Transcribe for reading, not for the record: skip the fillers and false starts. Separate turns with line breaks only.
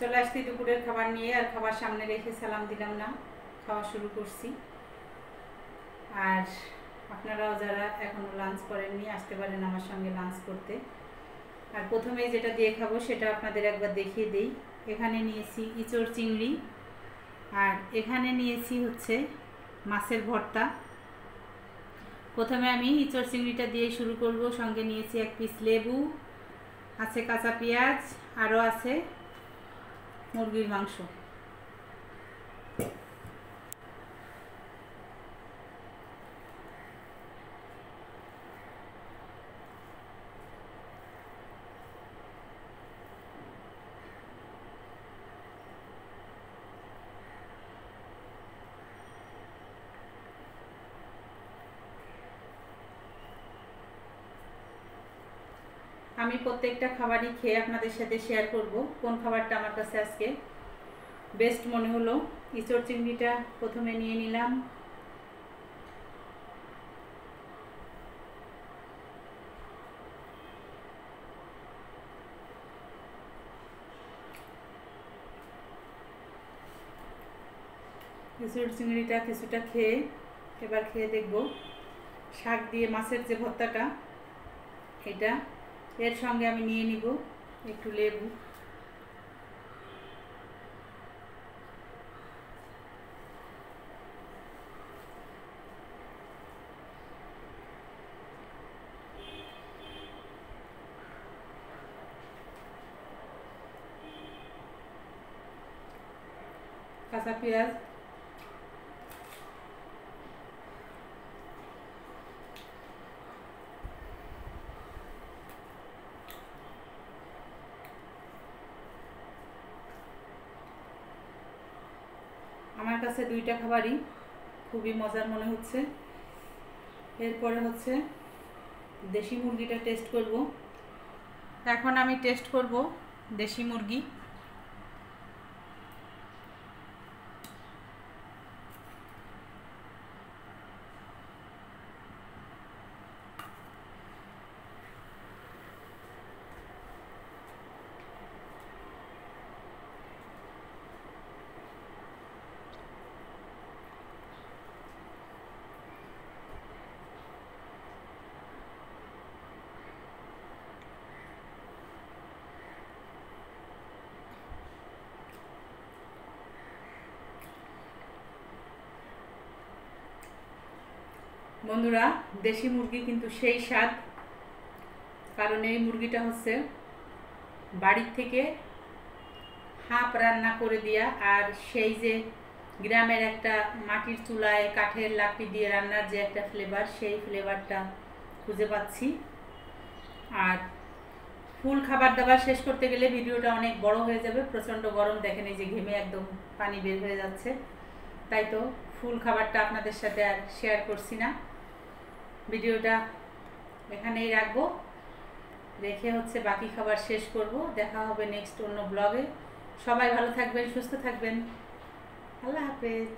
চলে আসছি দুপুরের খাবার নিয়ে, আর খাবার সামনে রেখে সালাম দিলাম না, খাওয়া শুরু করছি। আর আপনারাও যারা এখনও লাঞ্চ করেননি আসতে পারেন আমার সঙ্গে লাঞ্চ করতে। আর প্রথমেই যেটা দিয়ে খাবো সেটা আপনাদের একবার দেখিয়ে দিই। এখানে নিয়েছি ইঁচড় চিংড়ি, আর এখানে নিয়েছি হচ্ছে মাছের ভর্তা। প্রথমে আমি ইঁচড় চিংড়িটা দিয়ে শুরু করব। সঙ্গে নিয়েছি এক পিস লেবু, আছে কাঁচা পেঁয়াজ, আরও আছে মুরগির মাংস। আমি প্রত্যেকটা খাবারই খেয়ে আপনাদের সাথে শেয়ার করব কোন খাবারটা আমার কাছে আজকে বেস্ট মনে হলো। ইঁচড় চিংড়িটা প্রথমে নিয়ে নিলাম। ইঁচড় চিংড়িটা কিছুটা খেয়ে এবার খেয়ে দেখব শাক দিয়ে মাছের যে ভর্তাটা, এটা এর সঙ্গে আমি নিয়ে নিব একটু লেবু। কাঁচা পেঁয়াজ, আমার কাছে দুইটা খাবারই খুবই মজার মনে হচ্ছে। এরপরে হচ্ছে দেশি মুরগিটা টেস্ট করব। এখন আমি টেস্ট করব দেশি মুরগি। বন্ধুরা, দেশি মুরগি কিন্তু সেই স্বাদ, কারণ এই মুরগিটা হচ্ছে বাড়ির থেকে হাঁপ রান্না করে দেয়া। আর সেই যে গ্রামের একটা মাটির চুলায় কাঠের লাকড়ি দিয়ে রান্নার যে একটা ফ্লেভার, সেই ফ্লেভারটা খুঁজে পাচ্ছি। আর ফুল খাবার দাবার শেষ করতে গেলে ভিডিওটা অনেক বড় হয়ে যাবে। প্রচণ্ড গরম, দেখেন এই যে ঘেমে একদম পানি বের হয়ে যাচ্ছে। তাই তো ফুল খাবারটা আপনাদের সাথে আর শেয়ার করছি না। ভিডিওটা এখানেই রাখবো, রেখে হচ্ছে বাকি খাবার শেষ করব। দেখা হবে নেক্সট অন্য ব্লগে। সবাই ভালো থাকবেন, সুস্থ থাকবেন। আল্লাহ হাফেজ।